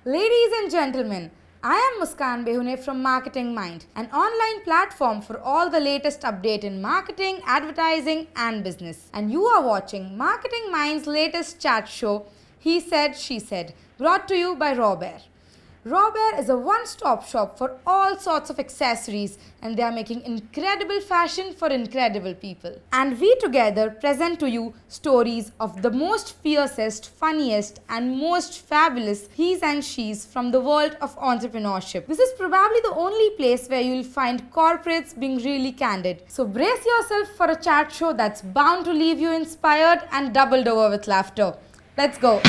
Ladies and gentlemen, I am Muskan Behune from Marketing Mind, an online platform for all the latest update in marketing, advertising and business. And you are watching Marketing Mind's latest chat show, He Said, She Said, brought to you by Robert. Robert is a one-stop shop for all sorts of accessories and they are making incredible fashion for incredible people. And we together present to you stories of the most fiercest, funniest and most fabulous he's and she's from the world of entrepreneurship. This is probably the only place where you'll find corporates being really candid. So brace yourself for a chat show that's bound to leave you inspired and doubled over with laughter. Let's go.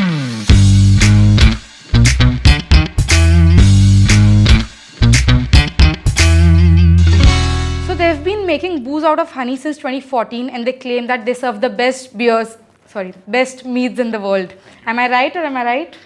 They've been making booze out of honey since 2014 and they claim that they serve the best best meads in the world. Am I right or am I right?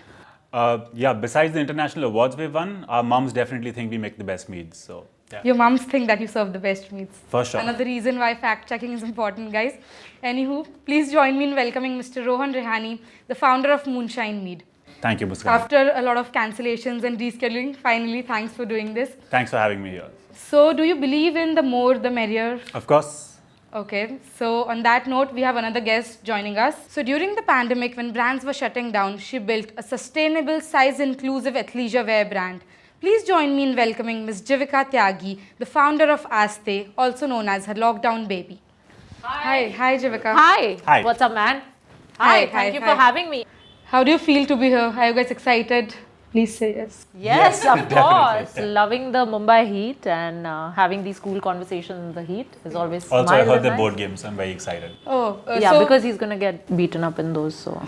Yeah, besides the international awards we've won, our moms definitely think we make the best meads. So, yeah. Your moms think that you serve the best meads. For sure. Another reason why fact checking is important, guys. Anywho, please join me in welcoming Mr. Rohan Rehani, the founder of Moonshine Mead. Thank you, Muskan. After a lot of cancellations and rescheduling, finally, thanks for doing this. Thanks for having me here. So, do you believe in the more the merrier? Of course. Okay, so on that note, we have another guest joining us. So during the pandemic, when brands were shutting down, she built a sustainable, size-inclusive athleisure wear brand. Please join me in welcoming Ms. Jeevika Tyagi, the founder of Aastey, also known as her lockdown baby. Hi, Jeevika. Hi. What's up, man? Thank you for having me. How do you feel to be here? Are you guys excited? Please say yes. Yes, of course. Loving the Mumbai heat and having these cool conversations in the heat is always Also, I heard the nice. board games. I'm very excited. Yeah, because he's going to get beaten up in those. So,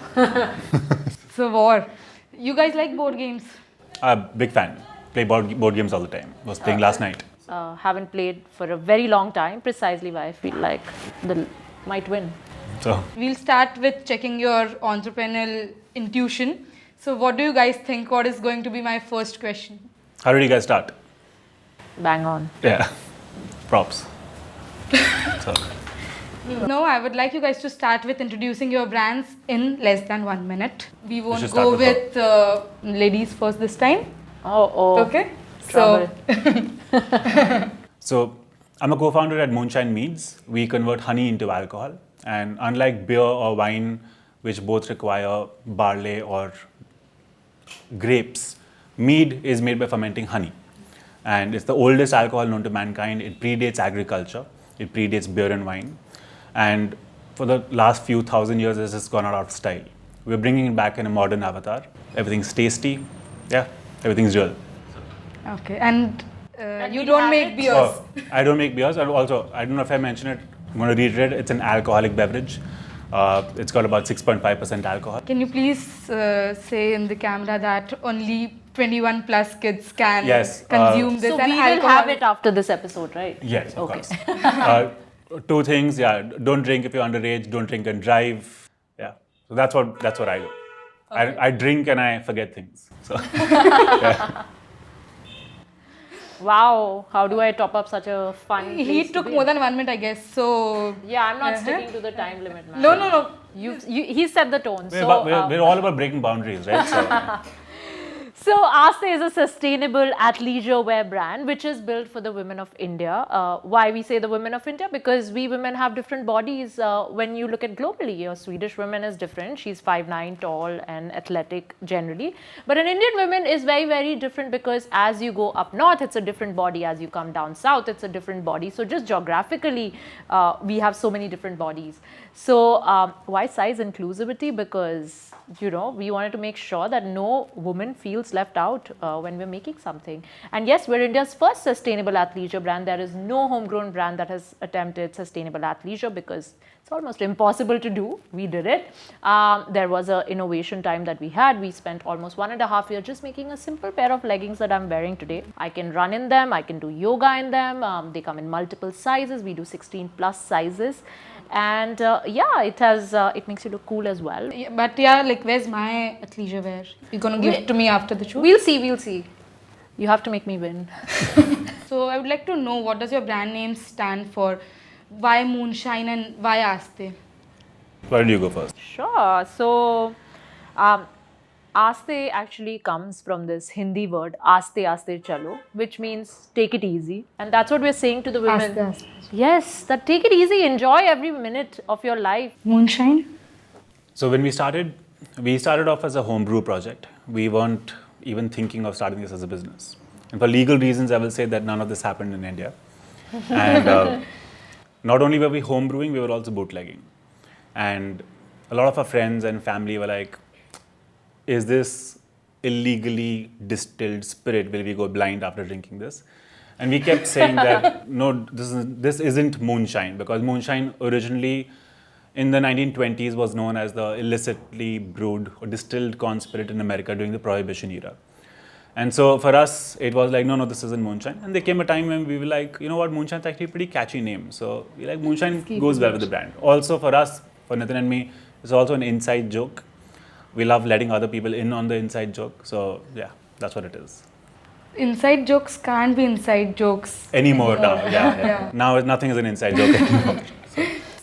So war. You guys like board games? Big fan. Play board games all the time. Was playing last night. haven't played for a very long time, precisely why I feel like they might win. So We'll start with checking your entrepreneurial intuition. So what do you guys think? What is going to be my first question? how did you guys start? Bang on. Yeah. Props. So, No, I would like you guys to start with introducing your brands in less than 1 minute. We won't should go start with with ladies first this time. Oh. Okay? Trouble. So I'm a co-founder at Moonshine Meads. We convert honey into alcohol. And unlike beer or wine, which both require barley or grapes, mead is made by fermenting honey. And it's the oldest alcohol known to mankind. It predates agriculture. It predates beer and wine. And for the last few thousand years, this has gone out of style. We're bringing it back in a modern avatar. Everything's tasty. Yeah, everything's real. Okay, and you we don't have make it? beers. Oh, I don't make beers. And also, I don't know if I mentioned it. I'm going to reiterate. It's an alcoholic beverage. It's got about 6.5% alcohol. Can you please say in the camera that only 21 plus kids can Yes, consume this So and we will alcohol? have it after this episode, right? Yes, of Okay. course. Two things. Yeah, don't drink if you're underage. Don't drink and drive. Yeah, so that's what I do. Okay. I drink and I forget things. So Wow, how do I top up such a fun place He to took be? more than 1 minute, I guess. So Yeah, I'm not sticking to the time limit, man. no. He set the tone. we're all about breaking boundaries, right? So So Aastey is a sustainable athleisure wear brand which is built for the women of India. Why we say the women of India? Because we women have different bodies. When you look at globally, a Swedish woman is different. She's 5'9", tall and athletic generally. But an Indian woman is very, very different because as you go up north, it's a different body. As you come down south, it's a different body. So just geographically, we have so many different bodies. So why size inclusivity? Because, you know, we wanted to make sure that no woman feels left out when we're making something. And yes, we're India's first sustainable athleisure brand. There is no homegrown brand that has attempted sustainable athleisure because it's almost impossible to do. We did it. There was an innovation time that we had. We spent almost 1.5 years just making a simple pair of leggings that I'm wearing today. I can run in them. I can do yoga in them. They come in multiple sizes. We do 16 plus sizes. And yeah, it makes you look cool as well. Yeah, but yeah, like where's my athleisure wear? You're gonna give it to me after the shoot? We'll see. You have to make me win. So I would like to know, what does your brand name stand for? Why Moonshine and why Aastey? why don't you go first? Sure. So Aastey actually comes from this Hindi word, Aastey Aastey Chalo, which means take it easy. And that's what we're saying to the women. Aastey, aastey. Yes, that take it easy, enjoy every minute of your life. Moonshine? So when we started off as a homebrew project. We weren't even thinking of starting this as a business. And for legal reasons, I will say that none of this happened in India. And not only were we homebrewing, we were also bootlegging. And a lot of our friends and family were like, is this illegally distilled spirit? Will we go blind after drinking this? And we kept saying that, no, this isn't moonshine, because moonshine originally in the 1920s was known as the illicitly brewed or distilled corn spirit in America during the Prohibition era. And so for us, it was like, no, this isn't moonshine. And there came a time when we were like, you know what, moonshine's actually a pretty catchy name. So we like moonshine goes well with the brand. Also for us, for Nitin and me, it's also an inside joke. We love letting other people in on the inside joke. So yeah, that's what it is. Inside jokes can't be inside jokes Anymore now, yeah. Now nothing is an inside joke anymore.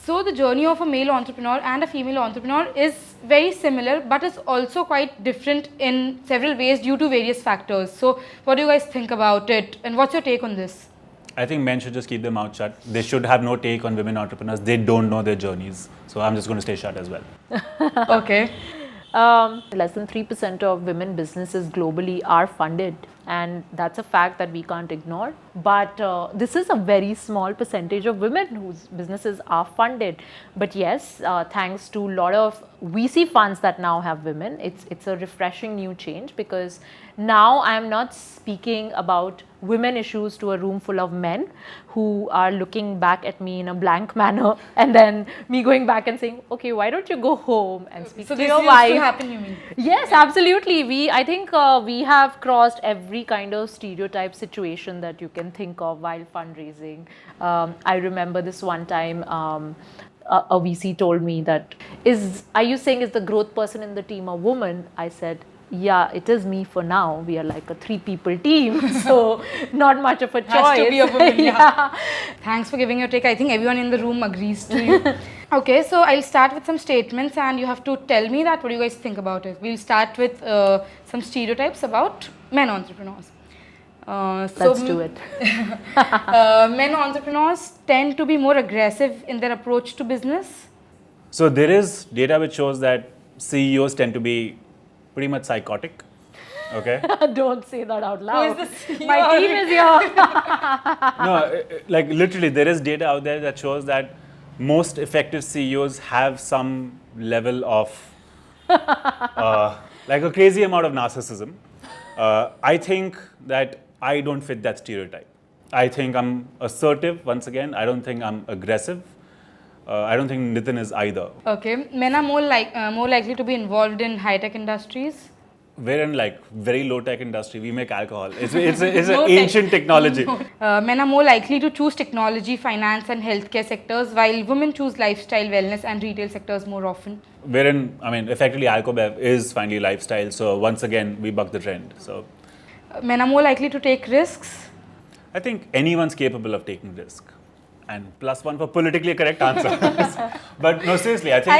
So the journey of a male entrepreneur and a female entrepreneur is very similar, but is also quite different in several ways due to various factors. So what do you guys think about it, and what's your take on this? I think men should just keep their mouth shut. They should have no take on women entrepreneurs. They don't know their journeys. So I'm just going to stay shut as well. Okay. Less than 3% of women businesses globally are funded, and that's a fact that we can't ignore. But this is a very small percentage of women whose businesses are funded. But yes, thanks to a lot of VC funds that now have women, it's a refreshing new change, because now I am not speaking about women issues to a room full of men who are looking back at me in a blank manner, and then me going back and saying, okay, why don't you go home and speak to your wife? So this used to happen, you mean? Yes, absolutely. I think we have crossed every kind of stereotype situation that you can think of while fundraising. I remember this one time, a VC told me that, are you saying is the growth person in the team a woman? I said, yeah, it is me for now. We are like a 3-people team, so not much of a choice. Has to be a woman, yeah. Thanks for giving your take. I think everyone in the room agrees to you. Okay, so I'll start with some statements and you have to tell me that what do you guys think about it. We'll start with some stereotypes about men entrepreneurs. Let's do it. Men entrepreneurs tend to be more aggressive in their approach to business. So there is data which shows that CEOs tend to be pretty much psychotic. Okay. Don't say that out loud. Who is the CEO? My team is here. No, like literally, there is data out there that shows that most effective CEOs have some level of like a crazy amount of narcissism. I think that I don't fit that stereotype. I think I'm assertive. Once again, I don't think I'm aggressive. I don't think Nitin is either. Okay, men are more likely to be involved in high-tech industries. We're in like very low-tech industry. We make alcohol. It's an ancient technology. Men are more likely to choose technology, finance and healthcare sectors, while women choose lifestyle, wellness and retail sectors more often. Effectively Alcobev is finally lifestyle. So once again, we buck the trend. So men are more likely to take risks. I think anyone's capable of taking risk. And +1 for politically correct answers. But no, seriously, I think...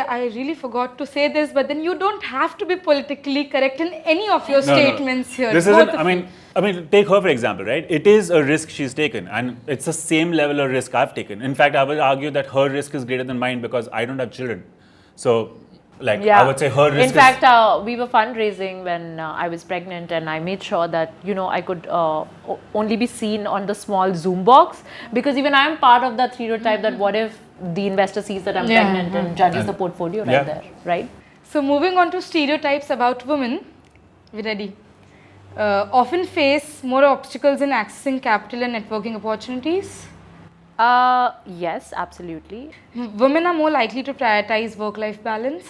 I really forgot to say this, but then you don't have to be politically correct in any of your statements here. This isn't, I mean, take her for example, right? It is a risk she's taken, and it's the same level of risk I've taken. In fact, I would argue that her risk is greater than mine because I don't have children. So, I would say her risk In fact, we were fundraising when I was pregnant, and I made sure that, I could only be seen on the small Zoom box, because even I'm part of that stereotype that what if the investor sees that I'm pregnant and judges the portfolio right there, right? So moving on to stereotypes about women, we ready? Often face more obstacles in accessing capital and networking opportunities. Yes, absolutely. Women are more likely to prioritize work-life balance.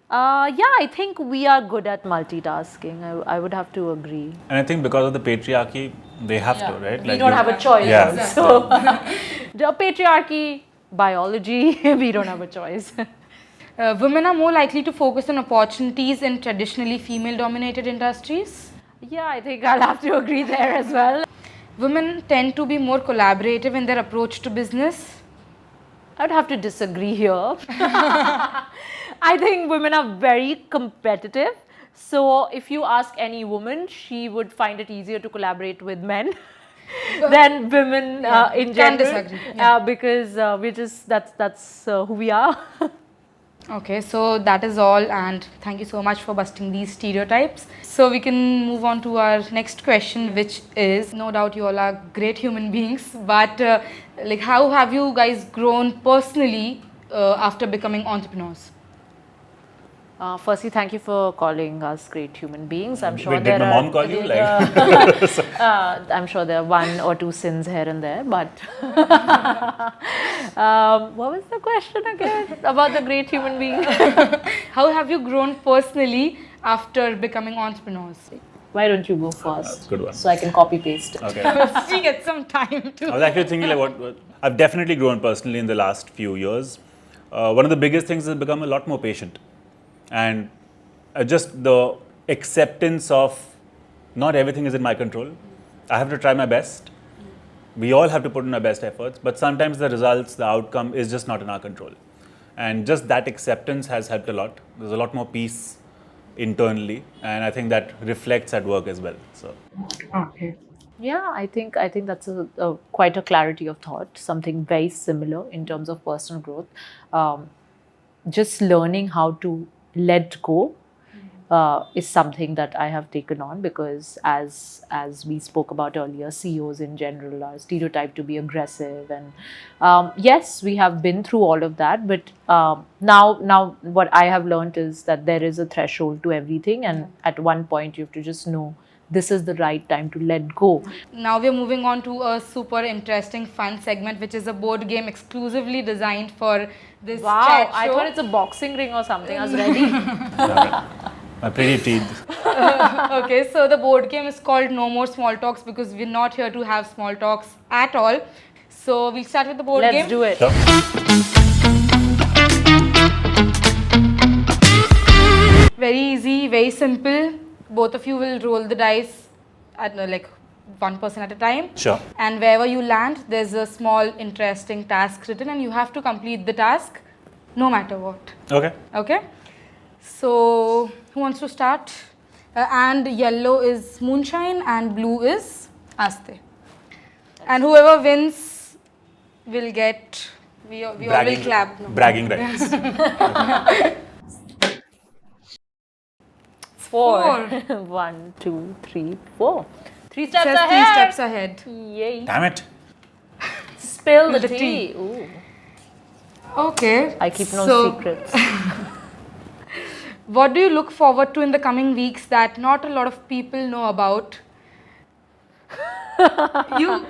I think we are good at multitasking. I would have to agree. And I think because of the patriarchy, they have to, right? We don't have a choice. Yeah. Exactly. So, the patriarchy, biology, we don't have a choice. Women are more likely to focus on opportunities in traditionally female-dominated industries. Yeah, I think I'll have to agree there as well. Women tend to be more collaborative in their approach to business. I'd have to disagree here. I think women are very competitive. So if you ask any woman, she would find it easier to collaborate with men than women in Can't general. disagree. Yeah. Because we just that's who we are. Okay, so that is all, and thank you so much for busting these stereotypes. So we can move on to our next question, which is, no doubt you all are great human beings, but like, how have you guys grown personally after becoming entrepreneurs? Firstly, thank you for calling us great human beings. I'm sure Wait, there did my are, mom call you? I'm sure there are one or two sins here and there, but what was the question again about the great human being? How have you grown personally after becoming entrepreneurs? Why don't you go first? Good one. So I can copy paste it. Okay. She gets some time I to. was actually thinking like what I've definitely grown personally in the last few years. One of the biggest things is become a lot more patient, and just the acceptance of not everything is in my control. I have to try my best. We all have to put in our best efforts, but sometimes the results, the outcome is just not in our control. And just that acceptance has helped a lot. There's a lot more peace internally, and I think that reflects at work as well. So Okay. Yeah, I think that's a quite a clarity of thought. Something very similar in terms of personal growth. Just learning how to let go is something that I have taken on, because as we spoke about earlier, CEOs in general are stereotyped to be aggressive, and yes, we have been through all of that. But now what I have learned is that there is a threshold to everything, and at one point you have to just know this is the right time to let go. Now we are moving on to a super interesting, fun segment, which is a board game exclusively designed for this Wow, chat I show. thought it's a boxing ring or something. I was ready. my pretty teeth. Okay, so the board game is called No More Small Talks, because we're not here to have small talks at all. So we'll start with the board game. Let's do it. Sure. Very easy, very simple. Both of you will roll the dice at like one person at a time. Sure. And wherever you land, there's a small interesting task written, and you have to complete the task no matter what. Okay. Okay? So, who wants to start? And yellow is Moonshine and blue is Aastey. And whoever wins will get, we all will clap. No. Bragging rights. 4. 1, 2, 3, 4. 3 steps Just ahead. 3 steps ahead. Yay. Damn it. Spill the The tea. tea. Ooh. Okay. I keep no So, secrets. What do you look forward to in the coming weeks that not a lot of people know about? You.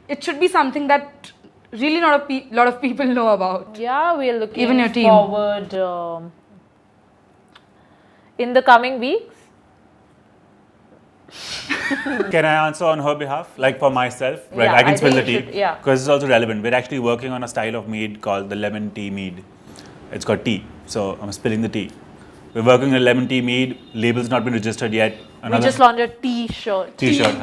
It should be something that really not a lot of people know about. Yeah, we're looking Even your team. forward in the coming weeks. Can I answer on her behalf? Like for myself? Right, Yeah, I can I spill the think tea. you should, yeah. Because it's also relevant. We're actually working on a style of mead called the lemon tea mead. It's got tea. So I'm spilling the tea. We're working on a lemon tea mead. Label's not been registered yet. We just launched a T-shirt. T-shirt.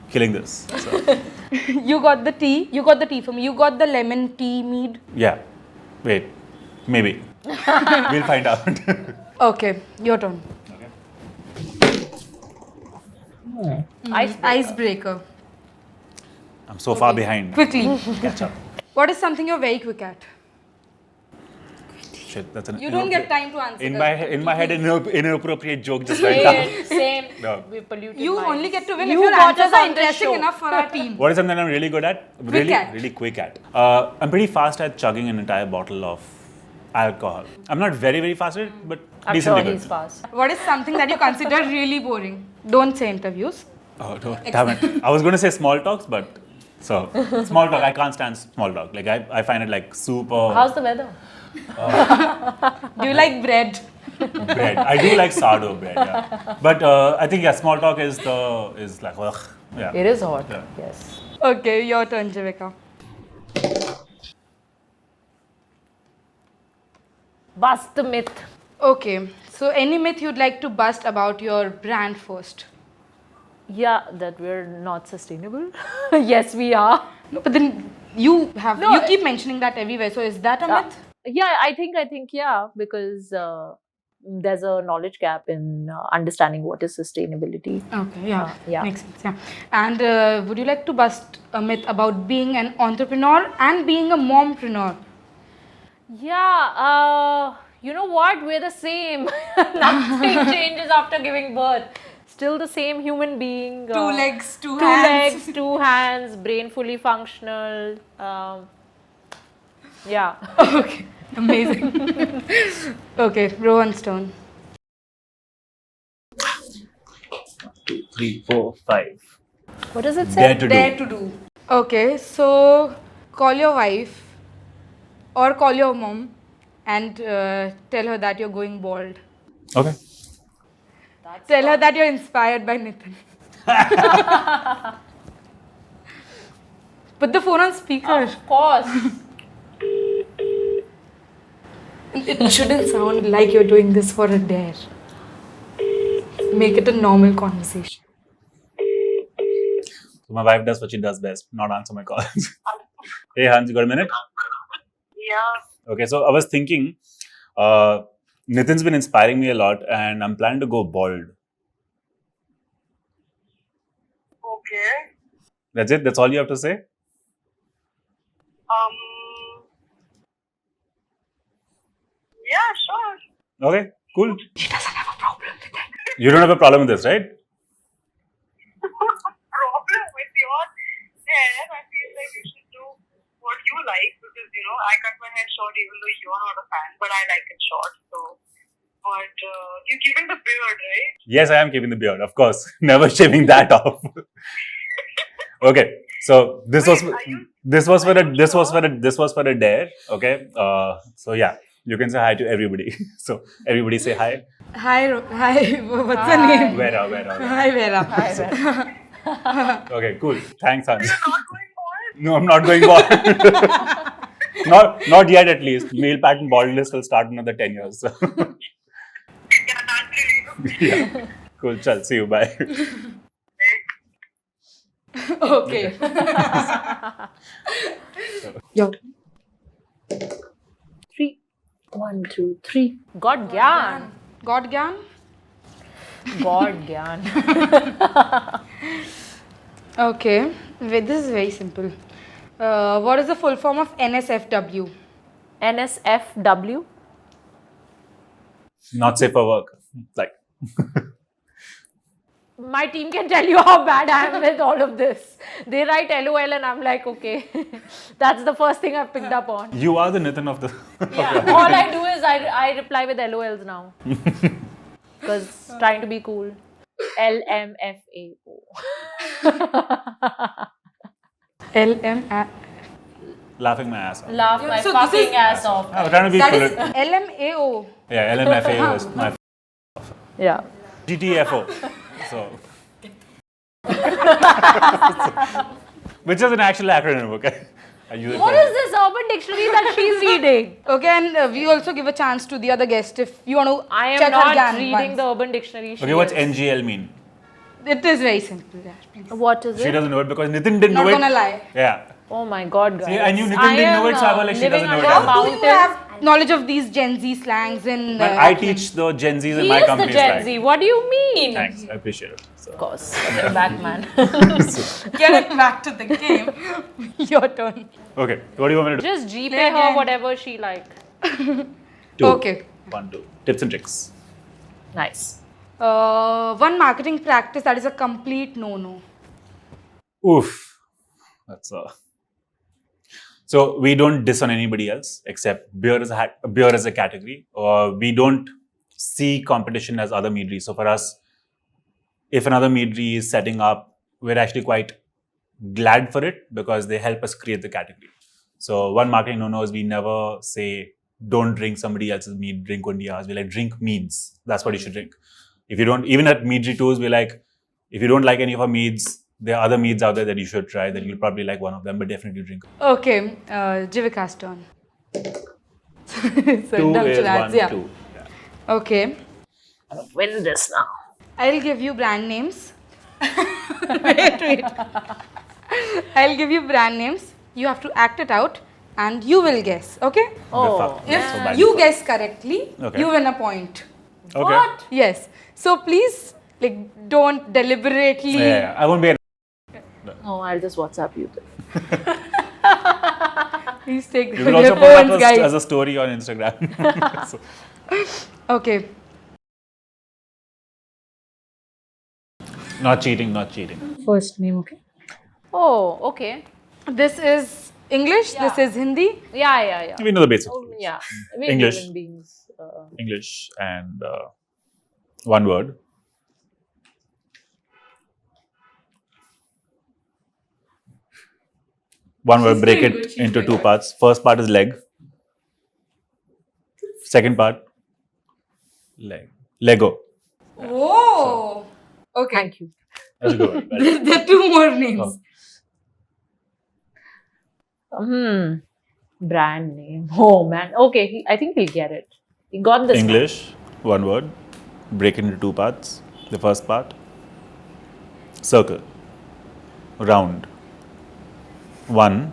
Killing this. So, You got the tea. You got the tea for me. You got the lemon tea mead. yeah. Wait. Maybe. We'll find out. Okay, your turn. Icebreaker. I'm so far behind. Quickly. Catch up. What is something you're very quick at? Shit, that's an You don't get time to answer. In this. my head, an inappropriate joke just went down. Same. No. We polluted You minds. only get to win You if your got answers us are on this interesting show. enough for our team. What is something I'm really good at? Really, at. really quick at. I'm pretty fast at chugging an entire bottle of alcohol. I'm not very, very fast at it, but I'm decently sure good. he's fast. What is something that you consider really boring? Don't say interviews. Oh, no, damn it. I was going to say small talks, but so small talk, I can't stand small talk. Like I find it like super How's the weather? Do you like bread? bread. I do like sourdough bread, yeah. But I think small talk is like ugh, yeah. It is hot. Yeah. Yes. Okay, your turn, Jeevika. Bust the myth. Okay, so any myth you'd like to bust about your brand first? Yeah, that we're not sustainable. Yes, we are. No, but then You No, keep mentioning that everywhere. So is that a myth? Yeah, I think yeah, because there's a knowledge gap in understanding what is sustainability. Okay, yeah, Yeah. makes sense. Yeah, and would you like to bust a myth about being an entrepreneur and being a mompreneur? Yeah, you know what? We're the same. Nothing changes after giving birth. Still the same human being. Two legs, two two hands. legs, two hands, brain fully functional. Yeah. Okay, amazing. Okay, Rohan Stone. 2, 3, 4, 5. What does it say? Dare to do. do. Okay, so call your wife or call your mom and tell her that you're going bald. Okay. Tell her that you're inspired by Nitin. Put the phone on speaker. Of course. It shouldn't sound like you're doing this for a dare. Make it a normal conversation. So my wife does what she does best, not answer my calls. Hey Hans, you got a minute? Yeah. Okay, so I was thinking, Nitin's been inspiring me a lot and I'm planning to go bald. Okay. That's it? That's all you have to say? Yeah, sure. Okay, cool. She doesn't have a problem with it. You don't have a problem with this, right? Problem with your hair, I feel like you should do what you like because, I cut my hair short even though you're not a fan, but I like it short. So, but you're keeping the beard, right? Yes, I am keeping the beard, of course. Never shaving that off. Okay, so this was for a dare. Okay, so yeah, you can say hi to everybody. So everybody say hi. Hi, what's her name? Vera. Hi, Vera. Hi, Vera. Okay, cool. Thanks, Hans. You're not going bald? No, I'm not going bald. not yet, at least. Male pattern baldness will start in another 10 years. So. Yeah, naturally. Yeah. Cool. Chal, see you. Bye. Okay. Yo. 3. 1, 2, 3. God Gyan. God Gyan? God Gyan. Okay. Wait, this is very simple. What is the full form of NSFW? NSFW. Not safe for work. Like. My team can tell you how bad I am with all of this. They write LOL and I'm like, okay. That's the first thing I've picked up on. You are the Nitin of the. Yeah. All I do is I reply with LOLs now. Because trying to be cool. LMFAO. LMA. Laughing my ass off. Laugh my So this fucking is- ass off. I'm trying to be That is polite. LMAO. Yeah, LMFAO is my Yeah. GTFO. So. Which is an actual acronym, okay? I use it What for- is this Urban Dictionary that she's reading? Okay, and we also give a chance to the other guest if you want to I am check her not GAN reading once. the Urban Dictionary. Okay, what's NGL mean? It is very simple. Yeah, please. What is She it? doesn't know it because Nitin didn't Not know it. gonna lie. Yeah. Oh my god, guys. See, I knew Nitin didn't know it, so I was like, she living doesn't know under it a either. How do you mountain. have knowledge of these Gen Z slangs in But I teach the Gen Zs in He my is the company. Gen Z. What do you mean? Thanks, I appreciate it. So. Of course. Get back, man. Get it back to the game. Your turn. Okay, what do you want me to do? Just GPay Play her again. whatever she like. 2. Okay. 1, 2. Tips and tricks. Nice. One marketing practice that is a complete no-no. Oof. That's So we don't diss on anybody else except beer as a category. We don't see competition as other meaderies. So for us, if another meadery is setting up, we're actually quite glad for it because they help us create the category. So one marketing no-no is we never say, don't drink somebody else's mead, drink only ours. We like, drink meads. That's what you should drink. If you don't, even at Meadery Tours, we're like, if you don't like any of our meads, there are other meads out there that you should try that you'll probably like one of them, but definitely drink. Okay, Jeevika's turn. So 2 dumb is charades, 1, yeah. 2. Yeah. Okay, Win this now. I'll give you brand names. Wait. I'll give you brand names. You have to act it out and you will guess, okay? Oh, Fuck. If So bad. you guess correctly, Okay. you win a point. Okay. What? Yes. So please, like, don't deliberately. Yeah, I won't be. Oh, I'll just WhatsApp you then. Please take You will your also put phones, up guys. as a story on Instagram. So, Okay. not cheating, not cheating. First name, okay. Oh, okay. This is English. This is Hindi. Yeah. We know the basics. Oh, yeah. We're English. human beings. English and one word. One word, break doing it good, she's into doing two good. parts. First part is leg. Second part, leg. Lego. Oh. Okay. Thank you. That's good. Well done. There are two more names. Brand name. Oh man. Okay, I think he'll get it. He got this. English, one word, break it into two parts. The first part, circle, round. One.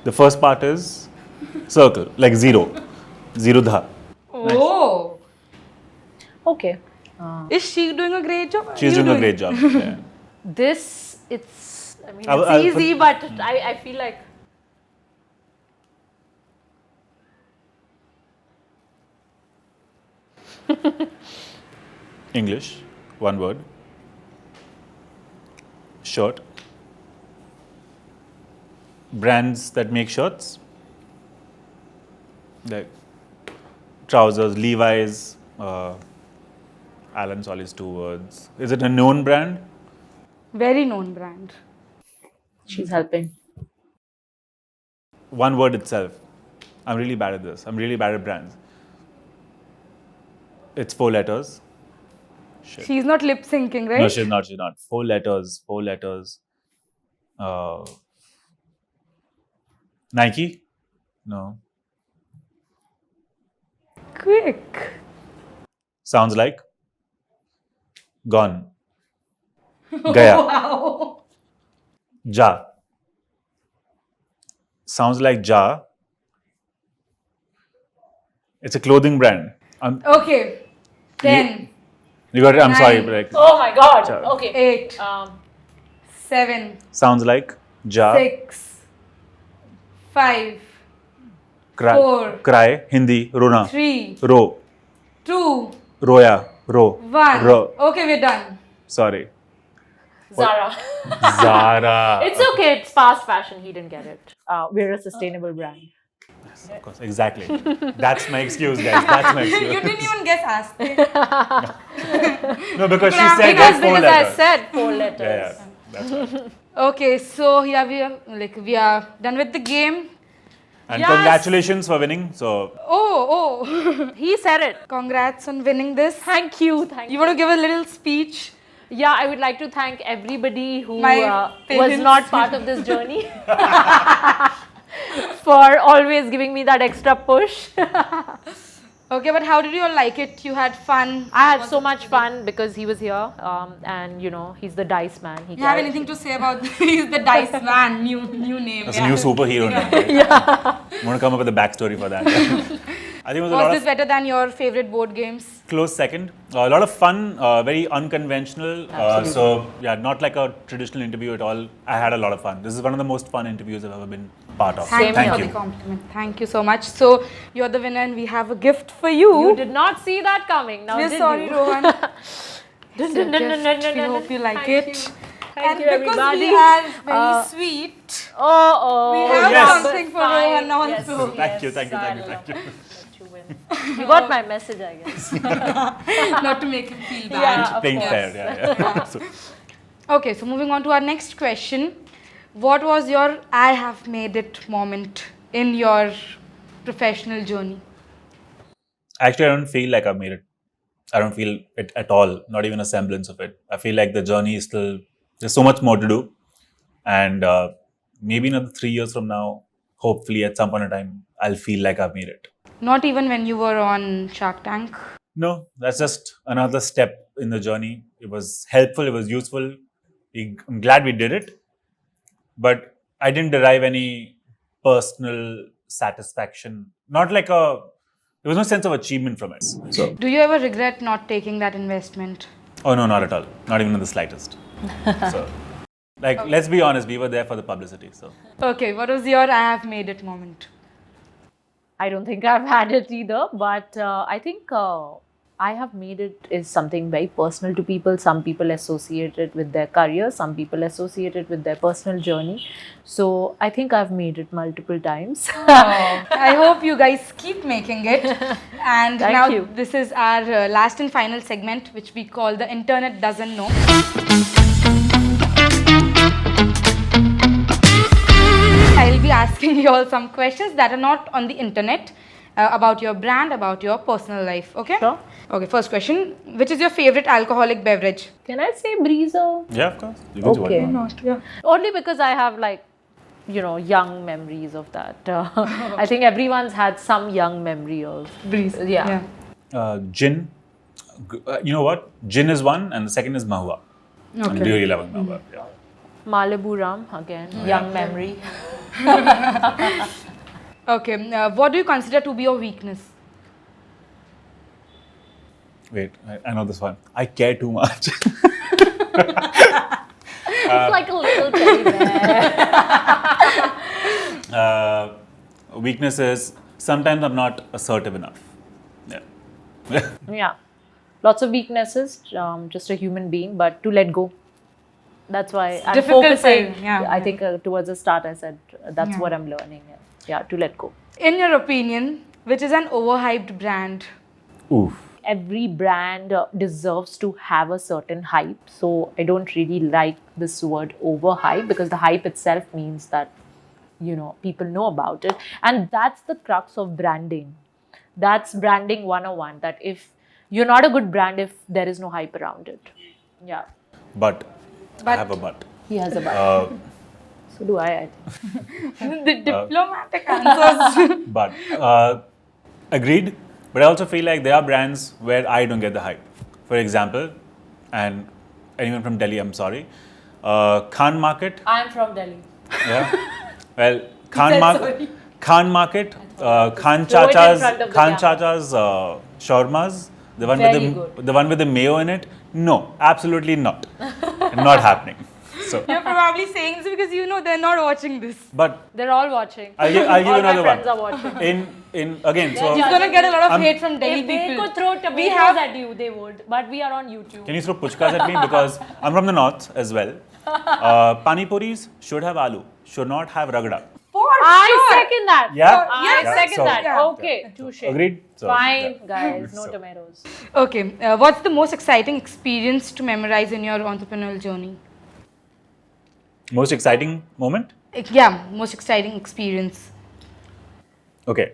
The first part is circle, like zero. Zero dha. Oh. Okay. Is she doing a great job? She's You doing a great job. Yeah. This, it's I'll easy, put- but I feel like. English, one word. Shirt. Brands that make shirts. Like trousers, Levi's, Alan Solly's two words. Is it a known brand? Very known brand. She's helping. One word itself. I'm really bad at this. I'm really bad at brands. It's 4 letters. She's not lip syncing, right? No, she's not. She's not. 4 letters. 4 letters. Nike? No. Quick. Sounds like gone. Gaya. Wow. Ja. Sounds like Ja. It's a clothing brand. Okay. 10, You got it. I'm sorry. 9. But like, Oh my god. Sorry. Okay. 8, 7, sounds like Ja. 6, 5, Cry. 4, Cry. Hindi. Rona. 3, Ro. 2, Roya. Ro. 1. Ro. Okay, we're done. Sorry. Zara. Zara. It's okay. It's fast fashion. He didn't get it. We're a sustainable brand. Of course. Exactly. That's my excuse, guys. That's my You excuse. didn't even guess Aastey. No, because she Because- said Because like 4 I letters. said 4 letters. Yeah. That's right. Okay, so yeah, we are done with the game. And Yes. congratulations for winning. So, Oh. He said it. Congrats on winning this. Thank you. Thank You you. want to give a little speech? Yeah, I would like to thank everybody who My was parents. not part of this journey for always giving me that extra push. Okay, but how did you all like it? You had fun. I had so much fun because he was here, and you know he's the dice man. You have anything to say about he's the dice man? New name. that's a new superhero now. Right? I'm going to come up with a backstory for that. I think it was a lot Was of this better than your favorite board games? close second. A lot of fun, very unconventional. So, yeah, not like a traditional interview at all. I had a lot of fun. This is one of the most fun interviews I've ever been part of. Thank you Thank for you. the compliment. Thank you so much. So you're the winner, and we have a gift for you. You did not see that coming. Now We're did sorry, you? Rohan. Dun, It's dun, your dun, dun, gift. dun, We dun, hope dun. you like Thank it. you. And Thank you, because everybody. we are very sweet, Oh, we have yes. something for Fine. Rohan also. Yes, Thank you, yes, thank you, thank you, I'll thank you. let you win. You got my message, I guess. Not to make him feel bad. Yeah, of Playing course. fair, yeah. So, Okay, so moving on to our next question. What was your I have made it moment in your professional journey? actually, I don't feel like I've made it. I don't feel it at all, not even a semblance of it. I feel like the journey is still, there's so much more to do. And maybe another 3 years from now, hopefully at some point in time, I'll feel like I've made it. Not even when you were on Shark Tank. No, that's just another step in the journey. It was helpful, it was useful. I'm glad we did it. But I didn't derive any personal satisfaction. Not like there was no sense of achievement from it. So, Do you ever regret not taking that investment? oh no, not at all. Not even in the slightest. So, like, let's be honest, we were there for the publicity. So, Okay, what was your I have made it moment? I don't think I've had it either, but I think I have made it is something very personal to people. Some people associate it with their career, some people associate it with their personal journey. So I think I've made it multiple times. I hope you guys keep making it. And Thank now you. this is our last and final segment, which we call the Internet Doesn't Know. I'll be asking you all some questions that are not on the internet about your brand, about your personal life. Okay? Sure. Okay, first question. Which is your favorite alcoholic beverage? Can I say breezer? yeah, of course. You can say what you Okay. want. Yeah. Only because I have young memories of that. I think everyone's had some young memory of Breeze. Yeah. Gin. You know what? Gin is one, and the second is Mahua. I'm really loving Mahua. Yeah. Malibu rum again, young memory. Okay, what do you consider to be your weakness? Wait, I know this one. I care too much. It's like a little teddy bear. Weakness is sometimes I'm not assertive enough. Yeah. Yeah, lots of weaknesses. Just a human being, but to let go. That's why I'm difficult for focusing. you, yeah. I think towards the start I said that's what I'm learning. Yeah, to let go. In your opinion, which is an overhyped brand? Oof. Every brand deserves to have a certain hype. So I don't really like this word overhype because the hype itself means that, people know about it. And that's the crux of branding. That's branding 101. That if you're not a good brand, if there is no hype around it. Yeah. But I have a but. He has a butt. So do I think. The diplomatic answers. But agreed. But I also feel like there are brands where I don't get the hype. For example, and anyone from Delhi, I'm sorry, Khan Market. I'm from Delhi. Yeah. Well, said sorry. Khan Market, Khan Throw it in Chacha's, front of the Khan camera. Chacha's shawarmas, the one Very with good. the one with the mayo in it. No, absolutely not. Not happening. So, You're probably saying this because they're not watching this. but They're all watching. I'll give All you my another friends one. are watching. In again, so He's gonna get a lot of I'm- hate from Delhi If they people. could throw tomatoes We have- at you, they would. But we are on YouTube. can you throw puchkas at me because I'm from the north as well. Pani puris should have aloo, should not have ragda. For I sure. second that. Yeah. I Yeah. second So- that. Yeah. Okay. Touche. Agreed? So, Fine, yeah. guys. No So- tomatoes. Okay, what's the most exciting experience to memorize in your entrepreneurial journey? Most exciting moment? Yeah, most exciting experience. Okay,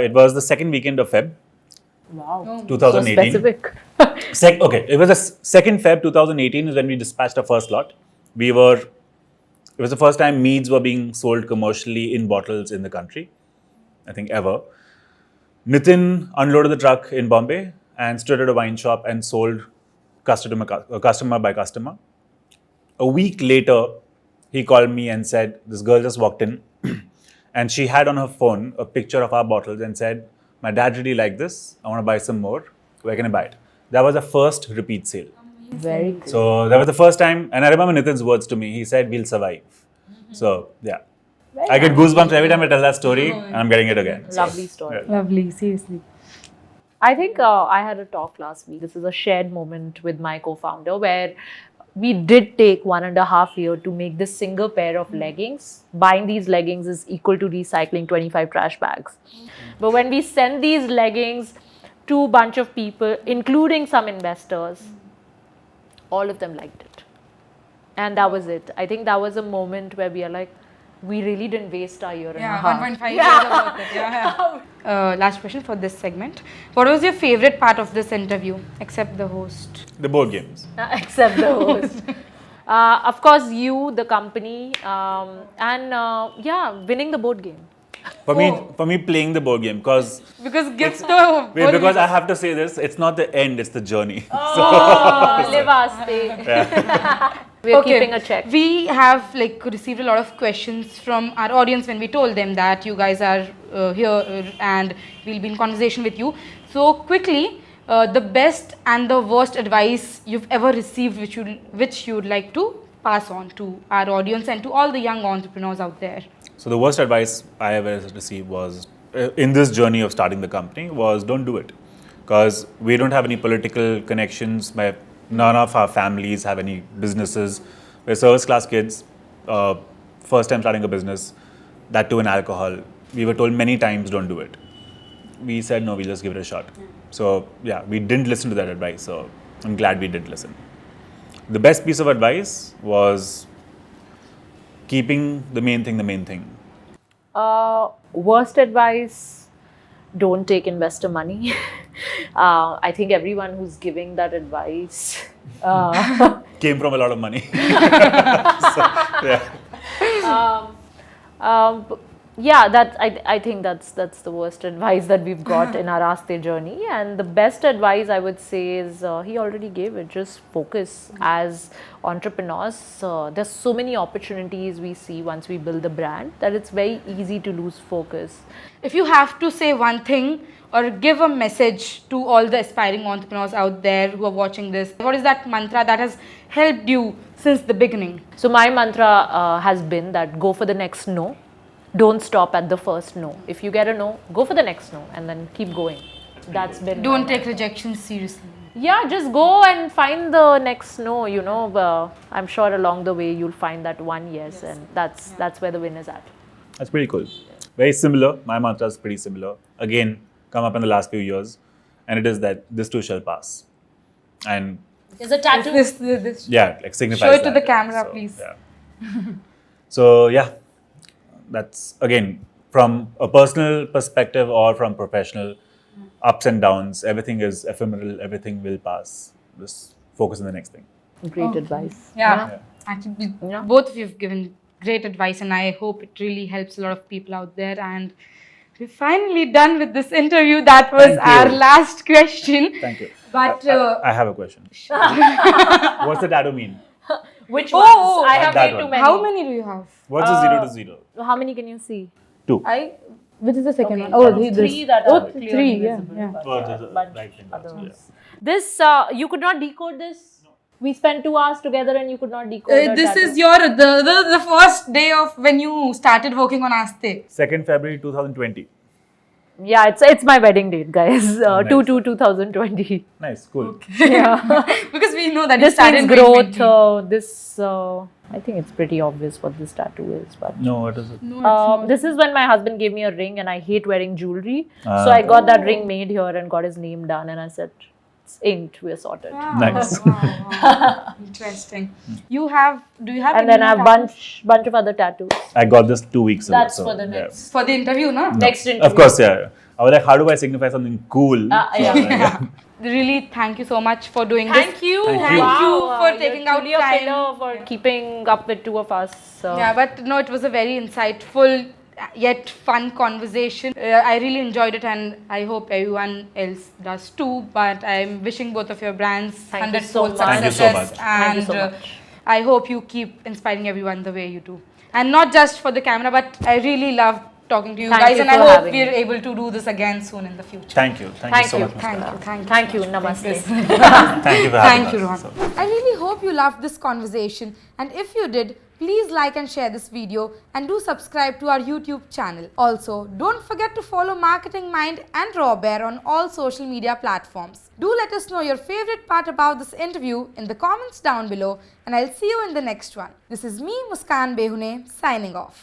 it was the second weekend of Feb, Wow. So 2018. specific. Okay, it was the second Feb 2018 is when we dispatched our first lot. It was the first time meads were being sold commercially in bottles in the country, I think ever. Nitin unloaded the truck in Bombay and stood at a wine shop and sold customer by customer. A week later, he called me and said, this girl just walked in and she had on her phone a picture of our bottles and said, my dad really liked this. I want to buy some more. Where can I buy it? That was the first repeat sale. Very good. So that was the first time, and I remember Nitin's words to me. He said, we'll survive. So, yeah. I get goosebumps every time I tell that story, and I'm getting it again. So, Lovely story. yeah. Lovely, seriously. I think I had a talk last week. This is a shared moment with my co-founder where we did take 1.5 years to make this single pair of leggings. Buying these leggings is equal to recycling 25 trash bags. But when we send these leggings to a bunch of people, including some investors, all of them liked it. And that was it. I think that was a moment where we are like, we really didn't waste our year and a half. 1.5 years about it. Yeah. Last question for this segment. What was your favorite part of this interview, except the host? The board games. Except the host. Of course, you, the company, and winning the board game. For me, playing the board game, because Because gifts to because I have to say this, it's not the end, it's the journey. Oh, live Aastey. We're keeping a check. We have received a lot of questions from our audience when we told them that you guys are here and we'll be in conversation with you. So quickly, the best and the worst advice you've ever received, which you'd like to pass on to our audience and to all the young entrepreneurs out there. So the worst advice I ever received was, in this journey of starting the company, was don't do it. Because we don't have any political connections. None of our families have any businesses. We're service class kids, first time starting a business, that too in alcohol. We were told many times, don't do it. We said, no, we'll just give it a shot. So yeah, we didn't listen to that advice. So I'm glad we did listen. The best piece of advice was keeping the main thing the main thing. Worst advice, don't take investor money. I think everyone who's giving that advice Came from a lot of money. So, yeah. I think that's the worst advice that we've got in our Aastey journey. And the best advice I would say is he already gave it. Just focus. As entrepreneurs, there's so many opportunities we see once we build the brand that it's very easy to lose focus. If you have to say one thing or give a message to all the aspiring entrepreneurs out there who are watching this, what is that mantra that has helped you since the beginning? So my mantra has been that go for the next no. Don't stop at the first no. If you get a no, go for the next no and then keep going. That's been. Don't take rejection seriously. Yeah, just go and find the next no, I'm sure along the way you'll find that one yes. And that's where the win is at. That's pretty cool. Very similar. My mantra is pretty similar. Again, come up in the last few years, and it is that this too shall pass. And Is a tattoo. This yeah, signifies show it to that, the camera, so, please. Yeah. So yeah, that's again from a personal perspective or from professional, ups and downs. Everything is ephemeral. Everything will pass. Just focus on the next thing. Great advice. Yeah. Actually, both of you have given great advice, and I hope it really helps a lot of people out there. And we're finally done with this interview. That was our last question. Thank you. But I have a question. What's the tattoo mean? Which ones? I have that way too one. many. how many do you have? What's the 0 to 0? How many can you see? 2. Which is the second one? Oh, Three that Oh, are clearly 3, yeah. visible, Yeah. but, Oh, there's a bunch right thing other also, ones. This, you could not decode this? We spent 2 hours together and you could not decode a This tattoo. is your the first day of when you started working on Aastey. 2nd February 2020. Yeah, it's my wedding date, guys. Nice. 2/2/2020. Nice, cool. Yeah. Because we know that you This started means doing growth. I think it's pretty obvious what this tattoo is. But No, what is it? this is when my husband gave me a ring, and I hate wearing jewelry. So I got that ring made here and got his name done, and I said, it's inked, we're sorted. Nice. Wow. Interesting. Do you have And then I have bunch of other tattoos. I got this 2 weeks ago. That's so, for the yeah. next for the interview, no? next interview. Of course, yeah. I was like, how do I signify something cool? Yeah. Really, thank you so much for doing Thank this. you. Thank Thank you. you for You're taking out truly a time. pillar for keeping up with 2 of us. So. Yeah, but no, it was a very insightful yet fun conversation. I really enjoyed it, and I hope everyone else does too. But I'm wishing both of your brands Thank you so 100-fold much. Thank you so successes, much. and Thank you so much. I hope you keep inspiring everyone the way you do. And not just for the camera, but I really love talking to you Thank guys, you and I for hope having we're me. able to do this again soon in the future. Thank you. Thank you so much. Thank you. Thank you. Namaste. Thank you for having Thank you, us. Rohan. I really hope you loved this conversation, and if you did, please like and share this video and do subscribe to our YouTube channel. Also, don't forget to follow Marketing Mind and Raw Bear on all social media platforms. Do let us know your favorite part about this interview in the comments down below, and I'll see you in the next one. This is me, Muskan Behune, signing off.